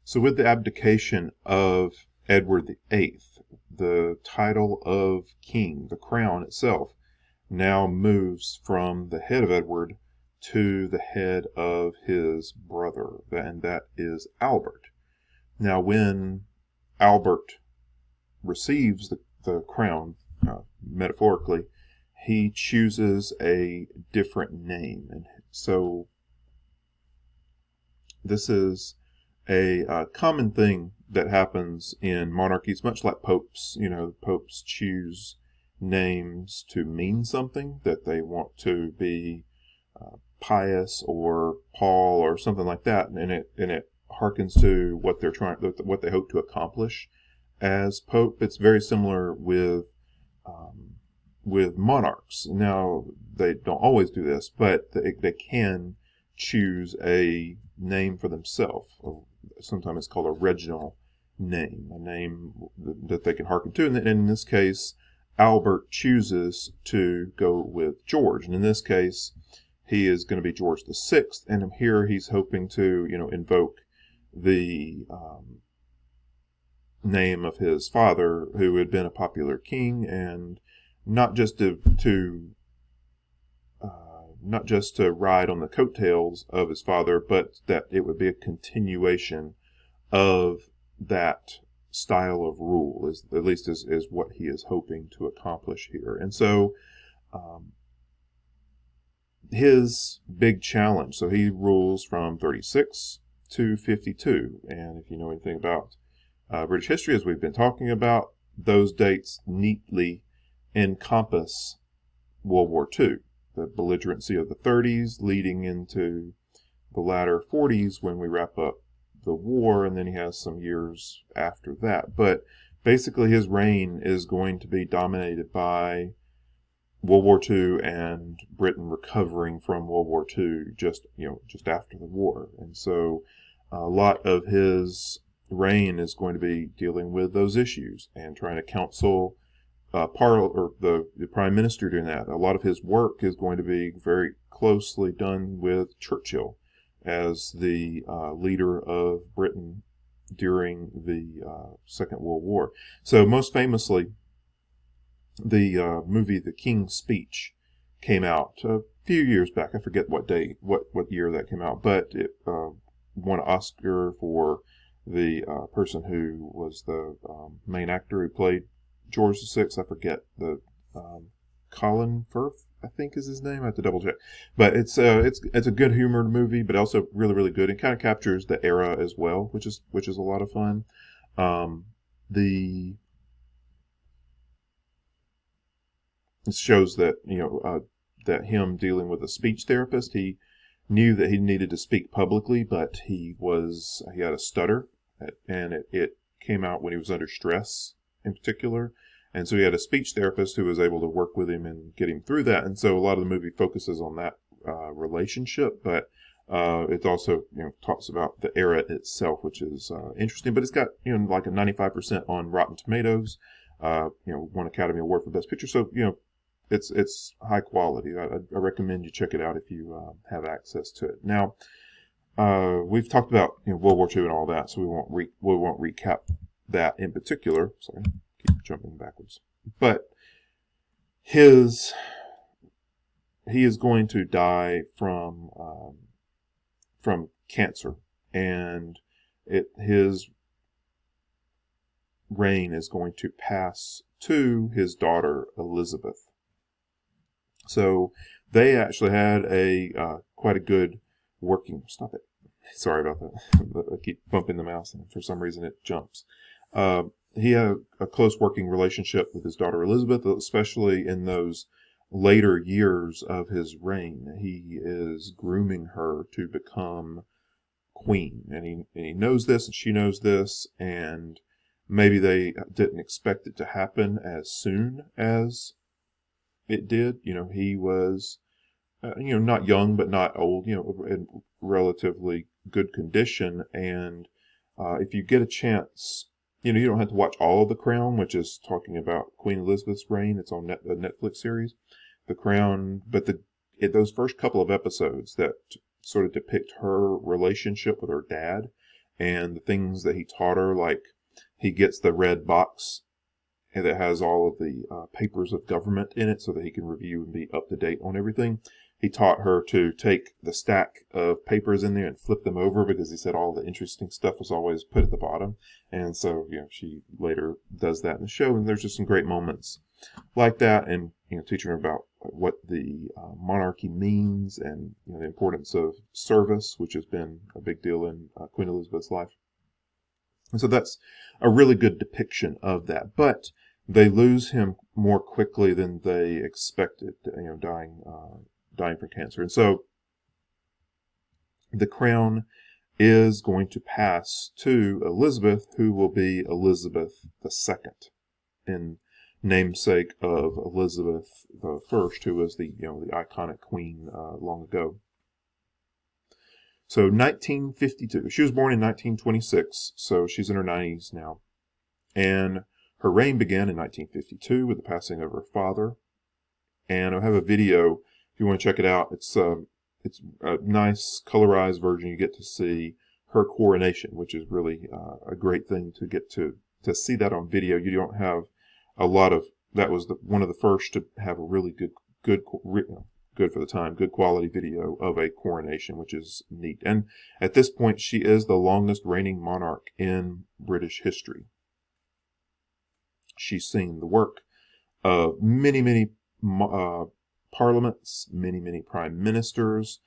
So with the abdication of Edward VIII, the title of king, the crown itself, now moves from the head of Edward to the head of his brother, and that is Albert. Now, when Albert receives the crown, metaphorically, he chooses a different name. And so this is a common thing that happens in monarchies, much like popes. Popes choose names to mean something, that they want to be Pius or Paul or something like that, and it harkens to what what they hope to accomplish as pope. It's very similar with monarchs. Now, they don't always do this, but they can choose a name for themselves. Sometimes it's called a regnal name, a name that they can hearken to. And in this case, Albert chooses to go with George. And in this case, he is going to be George VI. And here he's hoping to, invoke the name of his father, who had been a popular king, and not just to ride on the coattails of his father, but that it would be a continuation of that style of rule, at least is what he is hoping to accomplish here. And so his big challenge, so he rules from 36 to 52, and if you know anything about British history, as we've been talking about, those dates neatly encompass World War II, the belligerency of the 30s leading into the latter 40s when we wrap up the war, and then he has some years after that. But basically his reign is going to be dominated by World War II and Britain recovering from World War II just after the war. And so a lot of his reign is going to be dealing with those issues and trying to counsel the prime minister doing that. A lot of his work is going to be very closely done with Churchill as the leader of Britain during the Second World War. So most famously, the movie The King's Speech came out a few years back. I forget what year that came out, but it won an Oscar for the person who was the main actor who played George VI. I forget the Colin Firth, I think is his name. I have to double check. But it's a good humored movie, but also really, really good. It kind of captures the era as well, which is a lot of fun. It shows that that him dealing with a speech therapist, he knew that he needed to speak publicly, but he had a stutter, and it came out when he was under stress in particular. And so he had a speech therapist who was able to work with him and get him through that. And so a lot of the movie focuses on that relationship, but it also talks about the era itself, which is interesting. But it's got like a 95% on Rotten Tomatoes. Won Academy Award for Best Picture. So it's high quality. I recommend you check it out if you have access to it. Now, we've talked about World War II and all that, so we won't recap that in particular. Sorry, keep jumping backwards. But he is going to die from cancer, and his reign is going to pass to his daughter Elizabeth. So they actually had quite a good working. Stop it. Sorry about that. I keep bumping the mouse, and for some reason it jumps. He had a close working relationship with his daughter Elizabeth, especially in those later years of his reign. He is grooming her to become queen, and he knows this, and she knows this, and maybe they didn't expect it to happen as soon as it did. He was, not young, but not old, in relatively good condition. And if you get a chance, you don't have to watch all of The Crown, which is talking about Queen Elizabeth's reign. It's on a Netflix series, The Crown. But those first couple of episodes that sort of depict her relationship with her dad and the things that he taught her, like he gets the red box that has all of the papers of government in it so that he can review and be up to date on everything. He taught her to take the stack of papers in there and flip them over, because he said all the interesting stuff was always put at the bottom. And so, she later does that in the show, and there's just some great moments like that, and teaching her about what the monarchy means, and the importance of service, which has been a big deal in Queen Elizabeth's life. And so that's a really good depiction of that. But they lose him more quickly than they expected, dying from cancer. And so the crown is going to pass to Elizabeth, who will be Elizabeth II, in namesake of Elizabeth I, who was the iconic queen long ago. So 1952. She was born in 1926, so she's in her 90s now. And her reign began in 1952 with the passing of her father. And I have a video, if you want to check it out. It's a nice colorized version. You get to see her coronation, which is really a great thing to get to see that on video. You don't have a lot of, that was one of the first to have a really good for the time, good quality video of a coronation, which is neat. And at this point, she is the longest reigning monarch in British history. She's seen the work of many parliaments, many prime ministers,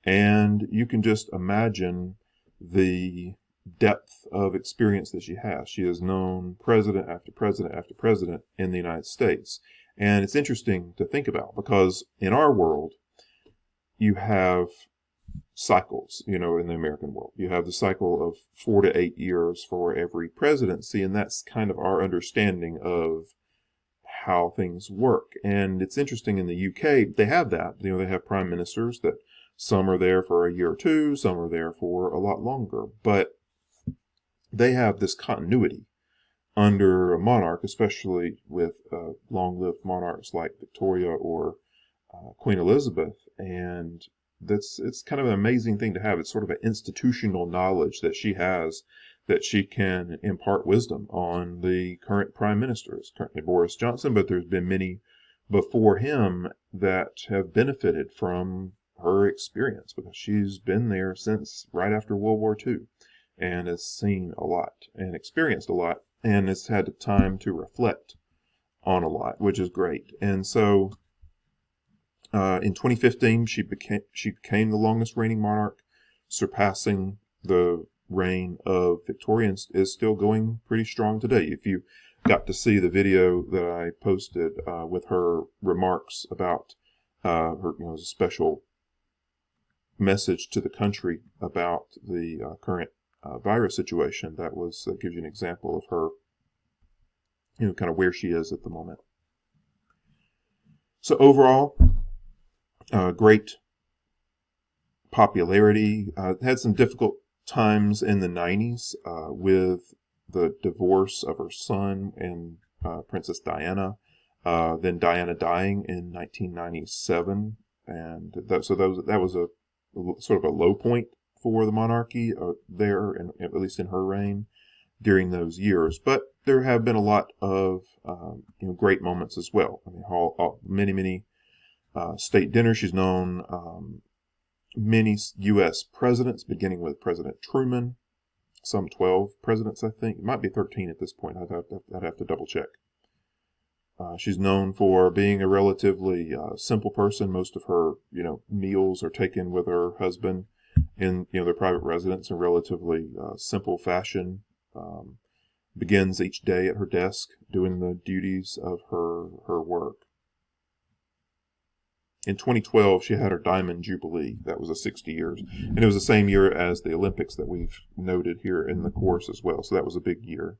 and you can just imagine the depth of experience that she has. She has known president after president after president in the United States. And it's interesting to think about, because in our world, you have cycles, in the American world. You have the cycle of 4 to 8 years for every presidency, and that's kind of our understanding of how things work. And it's interesting, in the UK, they have that. They have prime ministers that some are there for a year or two, some are there for a lot longer, but they have this continuity under a monarch, especially with long-lived monarchs like Victoria or Queen Elizabeth. And it's kind of an amazing thing to have. It's sort of an institutional knowledge that she has, that she can impart wisdom on the current prime minister. It's currently Boris Johnson, but there's been many before him that have benefited from her experience, because she's been there since right after World War II and has seen a lot and experienced a lot, and has had time to reflect on a lot, which is great. And so in 2015, she became the longest reigning monarch, surpassing the reign of Victoria, and is still going pretty strong today. If you got to see the video that I posted with her remarks about her, special message to the country about the current virus situation, that gives you an example of her, kind of where she is at the moment. So overall, great popularity. Had some difficult times in the 90s with the divorce of her son and Princess Diana, then Diana dying in 1997, and that was a sort of a low point for the monarchy there, and at least in her reign during those years. But there have been a lot of great moments as well. I mean, many state dinners. She's known many U.S. presidents, beginning with President Truman, some 12 presidents, I think. It might be 13 at this point. I'd have to double check. She's known for being a relatively simple person. Most of her, meals are taken with her husband in, their private residence in relatively simple fashion. Begins each day at her desk doing the duties of her work. In 2012, she had her Diamond Jubilee. That was 60 years. And it was the same year as the Olympics that we've noted here in the course as well. So that was a big year.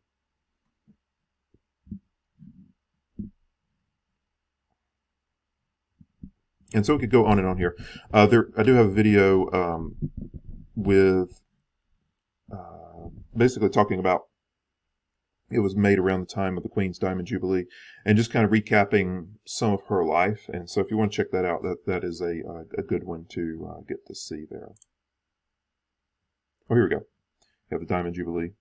And so we could go on and on here. I do have a video with basically talking about, it was made around the time of the Queen's Diamond Jubilee, and just kind of recapping some of her life. And so if you want to check that out, that is a good one to get to see there. Oh, here we go. the Diamond Jubilee.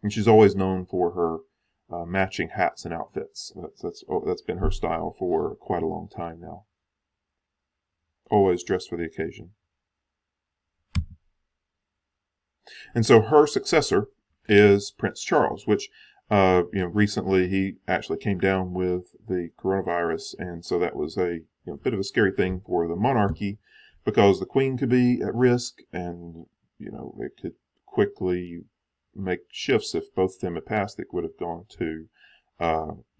And she's always known for her matching hats and outfits. That's been her style for quite a long time now. Always dressed for the occasion. And so her successor is Prince Charles, which recently he actually came down with the coronavirus, and so that was a bit of a scary thing for the monarchy, because the Queen could be at risk, and it could quickly make shifts. If both of them had passed, it would have gone to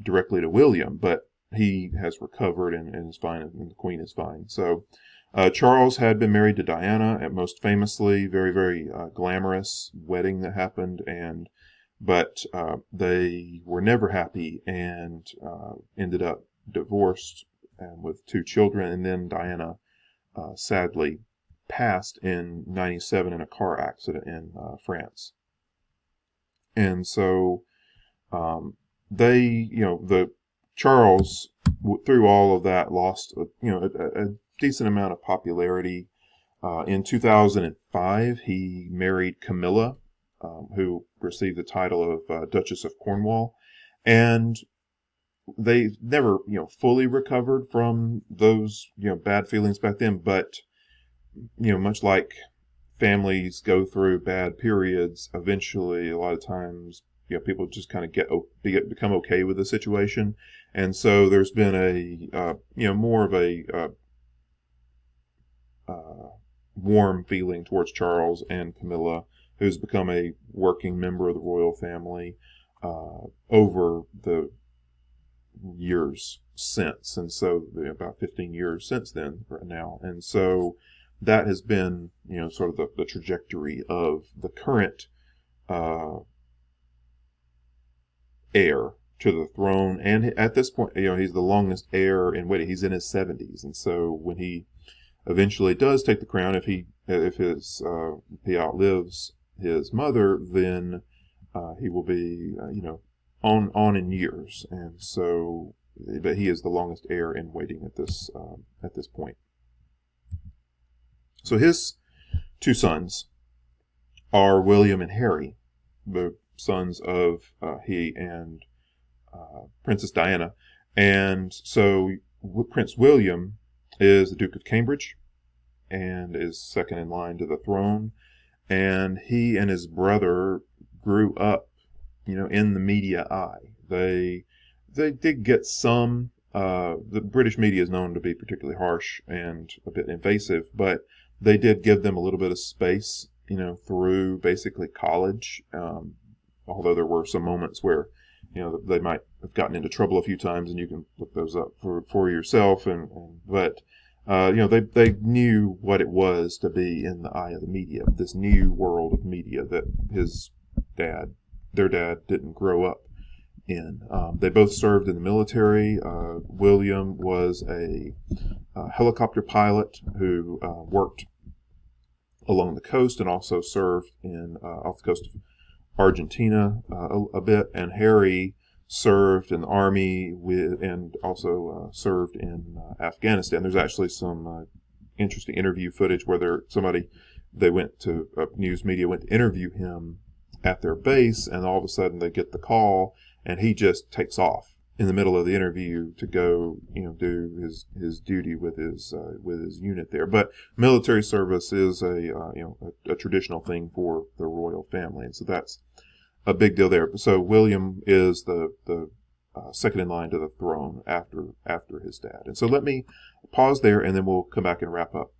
directly to William, but he has recovered and is fine, and the Queen is fine. So Charles had been married to Diana, and most famously, very, very glamorous wedding that happened, but they were never happy and ended up divorced and with 2 children. And then Diana sadly passed in 97 in a car accident in France. And so the Charles, through all of that, lost a decent amount of popularity. In 2005, he married Camilla, who received the title of Duchess of Cornwall, and they never fully recovered from those bad feelings back then. But much like families go through bad periods, eventually a lot of times people just kind of become okay with the situation. And so there's been a more of a warm feeling towards Charles and Camilla, who's become a working member of the royal family over the years since. And so about 15 years since then now. And so that has been sort of the trajectory of the current heir to the throne. And at this point, he's the longest heir in waiting. He's in his 70s, and so when he eventually does take the crown, if he outlives his mother, then he will be on in years. And so, but he is the longest heir in waiting at this point. So his 2 sons are William and Harry, the sons of he and Princess Diana. And so Prince William is the Duke of Cambridge and is second in line to the throne. And he and his brother grew up, in the media eye. They did get some. The British media is known to be particularly harsh and a bit invasive, but they did give them a little bit of space, through basically college. Although there were some moments where, they might have gotten into trouble a few times, and you can look those up for yourself. But they knew what it was to be in the eye of the media, this new world of media that their dad didn't grow up in. They both served in the military. William was a helicopter pilot who worked along the coast and also served off the coast of Argentina a bit. And Harry served in the army and also served in Afghanistan. There's actually some interesting interview footage where news media went to interview him at their base, and all of a sudden they get the call, and he just takes off in the middle of the interview to go, do his duty with his unit there. But military service is a traditional thing for the royal family, and so that's a big deal there. So William is the second in line to the throne after his dad. And so let me pause there, and then we'll come back and wrap up.